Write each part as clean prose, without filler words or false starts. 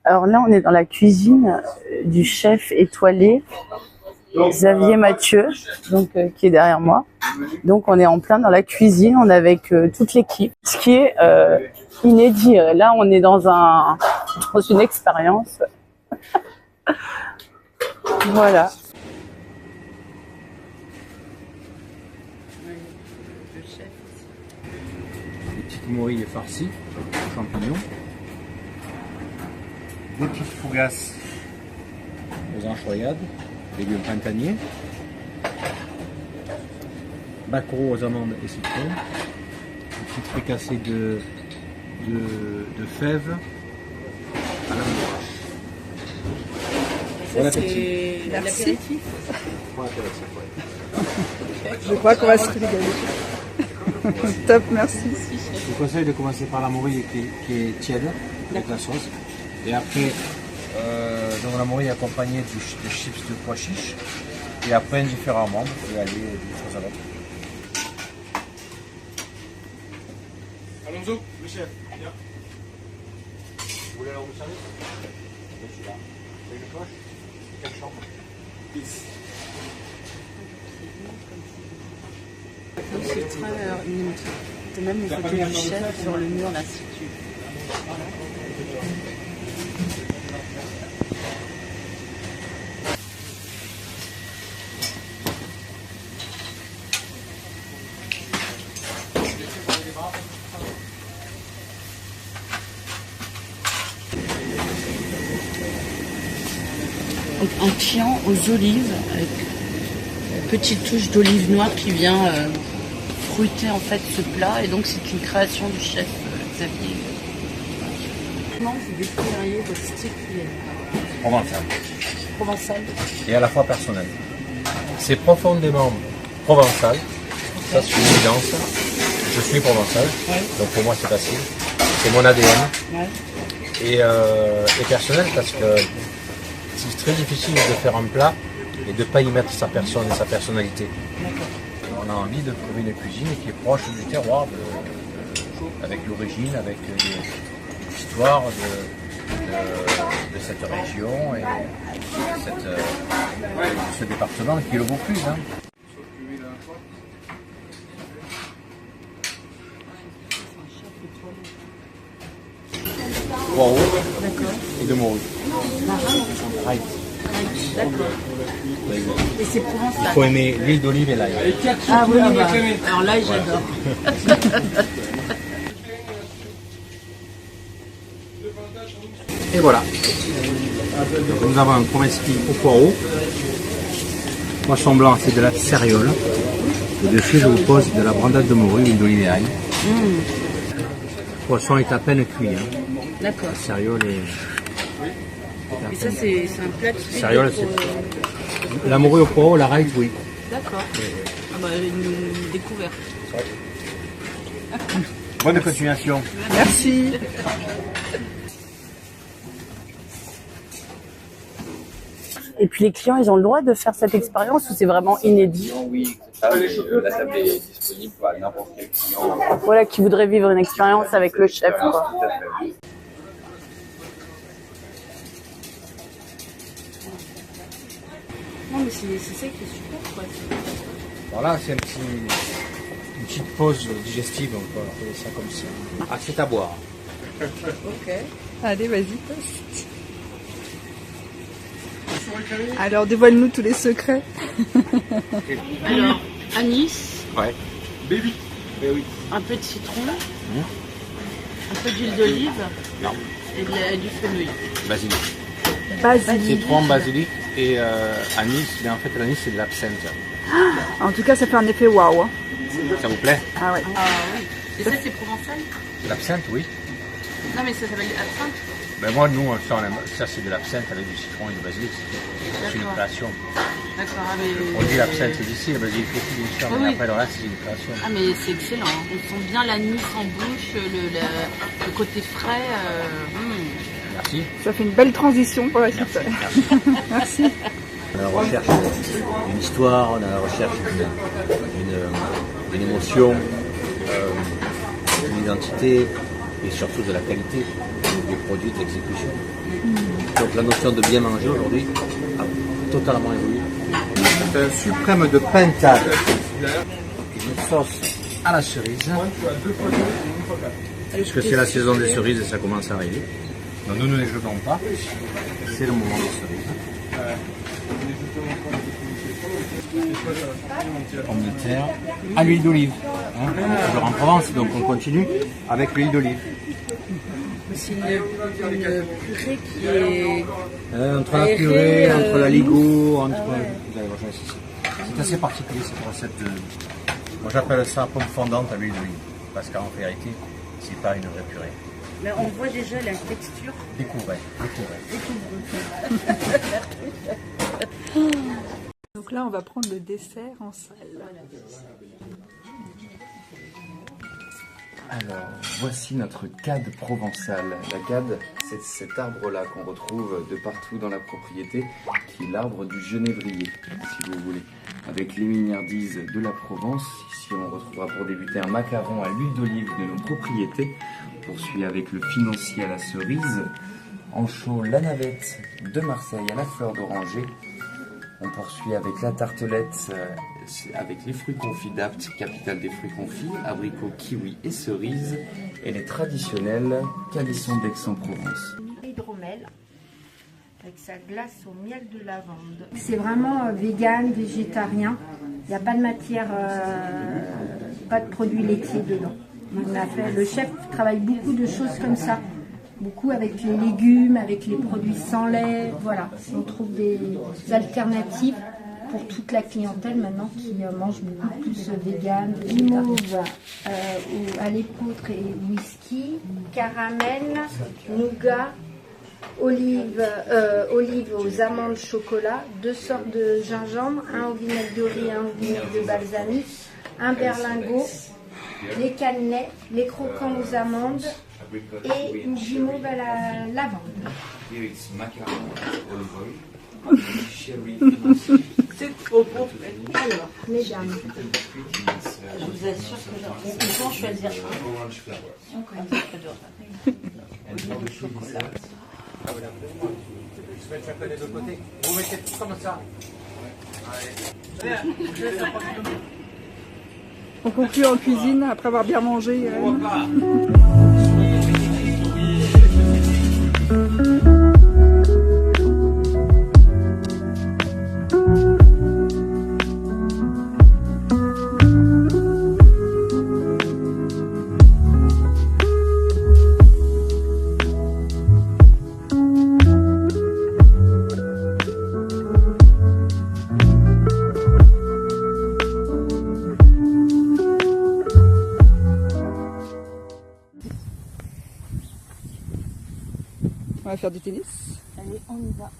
Alors là, on est dans la cuisine du chef étoilé Xavier Mathieu, donc qui est derrière moi. Donc on est en plein dans la cuisine, on est avec toute l'équipe. Ce qui est inédit. Là, on est dans une expérience. Voilà. Des petites morilles farcies, champignons. Des petites fougasses aux anchoyades, légumes printaniers. Maquereaux aux amandes et citron. Des petites fricassées de fèves à la mouache. Bon appétit. Merci. Bon appétit, ouais. Je crois qu'on va se régaler. Top, merci. Je vous conseille de commencer par la morille qui est tiède, avec la sauce. Et après, donc la morille accompagnée de chips de pois chiches. Et après, indifféremment, vous pouvez aller d'une chose à l'autre. Alonso, le chef, viens. Vous voulez alors vous servir? Je suis là. Vous avez une cloche? Quelle chambre? 10. C'est très limite. C'est même les photos du chef sur le mur là, si tu... Voilà. Donc un chian aux olives avec une petite touche d'olive noire qui vient fruiter en fait ce plat, et donc c'est une création du chef Xavier. Comment vous décririez votre style culinaire? Provençal. Provençal. Et à la fois personnel. C'est profondément provençal. Ça, c'est une évidence. Je suis provençal, donc pour moi c'est facile. C'est mon ADN. Et personnel parce que c'est très difficile de faire un plat et de ne pas y mettre sa personne et sa personnalité. On a envie de trouver une cuisine qui est proche du terroir, avec l'origine, avec l'histoire de cette région et de ce département qui est le Vaucluse. Hein. poireaux D'accord. et de morue. Right. D'accord. Et c'est Il provençal. faut aimer l'huile d'olive et l'ail. Ah oui, ah bah, alors là, j'adore. Et voilà. Donc, nous avons un pommeski au poireau. Poisson blanc, c'est de la céréole. Et dessus, je vous pose de la brandade de morue, l'huile d'olive et ail. Le poisson est à peine cuit. Hein. D'accord. La céréole est... Et ça, c'est un plat de Céréole, c'est... La morue au poireau, la raille, oui. D'accord. Ah bah, une découverte. Bonne continuation. Merci. Et puis les clients, ils ont le droit de faire cette expérience ou c'est vraiment inédit? Oui, la table est disponible pour n'importe quel client. Voilà, qui voudrait vivre une expérience avec le chef, quoi. Tout à fait. Non, mais c'est ça qui est super, quoi. Voilà, c'est une petite pause digestive, on peut appeler ça comme ça. Ah, c'est à boire. Ok. Allez, vas-y. Alors, dévoile-nous tous les secrets. Alors, anis, Ouais. un peu de citron, un peu d'huile d'olive Non. et du fenouil. Basilic. Basilic. Citron, basilic et anis. Mais en fait, l'anis, c'est de l'absinthe. En tout cas, ça fait un effet waouh. Hein. Ça vous plaît? Ah ouais. Ah oui. Et ça, c'est provençal? L'absinthe, oui. Non, mais ça s'appelle absinthe. Ben moi, nous, ça c'est de l'absinthe avec du citron et du basilic. C'est une D'accord. création. D'accord, ah, mais... On dit l'absinthe d'ici, le basilic aussi, bien sûr, mais Oui. après le reste, c'est une création. Ah, mais c'est excellent. Hein. On sent bien l'anis en bouche, le côté frais. Merci. Ça fait une belle transition pour la suite. Merci. On est à la recherche d'une histoire, on est à la recherche d'une émotion, d'une identité et surtout de la qualité des produits, de l'exécution. Donc la notion de bien manger aujourd'hui a totalement évolué. C'est un suprême de pintade. Une sauce à la cerise. Puisque c'est la saison des cerises et ça commence à arriver. Donc nous ne les jetons pas. C'est le moment des cerises. Pommes de terre à l'huile d'olive. Hein, on est toujours en Provence, donc on continue avec l'huile d'olive. C'est une purée qui est... Entre la purée, entre la ligo, entre... Vous allez voir, c'est assez particulier cette recette. Moi j'appelle ça pomme fondante à l'huile d'olive. Parce qu'en vérité, c'est pas une vraie purée. Là, on voit déjà la texture. Découvrez. Donc là, on va prendre le dessert en salle. Alors, voici notre cade provençale. La cade, c'est cet arbre-là qu'on retrouve de partout dans la propriété, qui est l'arbre du genévrier, si vous voulez. Avec les mignardises de la Provence, ici on retrouvera pour débuter un macaron à l'huile d'olive de nos propriétés. On poursuit avec le financier à la cerise, en chaud la navette de Marseille à la fleur d'oranger. On poursuit avec la tartelette, avec les fruits confits d'Apt, capitale des fruits confits, abricots, kiwis et cerises, et les traditionnels calissons d'Aix-en-Provence. Hydromel avec sa glace au miel de lavande. C'est vraiment vegan, végétarien. Il n'y a pas de matière, pas de produits laitiers dedans. On a fait, le chef travaille beaucoup de choses comme ça. Beaucoup avec les légumes, avec les produits sans lait. Voilà, on trouve des alternatives pour toute la clientèle maintenant qui mange beaucoup plus vegan. Guimauve à l'épeautre et whisky, caramel, nougat, olive aux amandes chocolat, 2 sortes de gingembre, un au vinaigre de riz, un au vinaigre de balsamique, un berlingot, les cannelés, les croquants aux amandes et une guimauve à la lavande. C'est trop bon. Alors, mesdames, Je vous assure que on peut en choisir un. Vous mettez tout comme ça. On conclut en cuisine après avoir bien mangé. On va faire du tennis. Allez, on y va.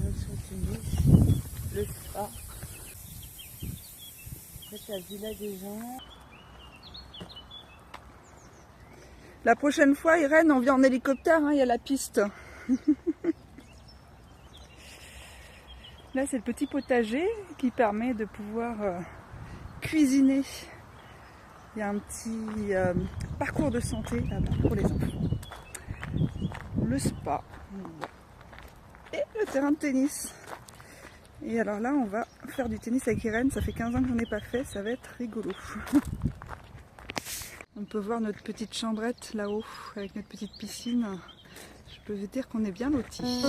Notre tennis, le spa. Après, la villa des gens. La prochaine fois, Irène, on vient en hélicoptère, hein, il y a la piste. Là, c'est le petit potager qui permet de pouvoir cuisiner. Il y a un petit parcours de santé là-bas pour les enfants. Le spa. Et le terrain de tennis. Et alors là, on va faire du tennis avec Irène. Ça fait 15 ans que j'en ai pas fait, ça va être rigolo. On peut voir notre petite chambrette là-haut, avec notre petite piscine. Je peux vous dire qu'on est bien lotis.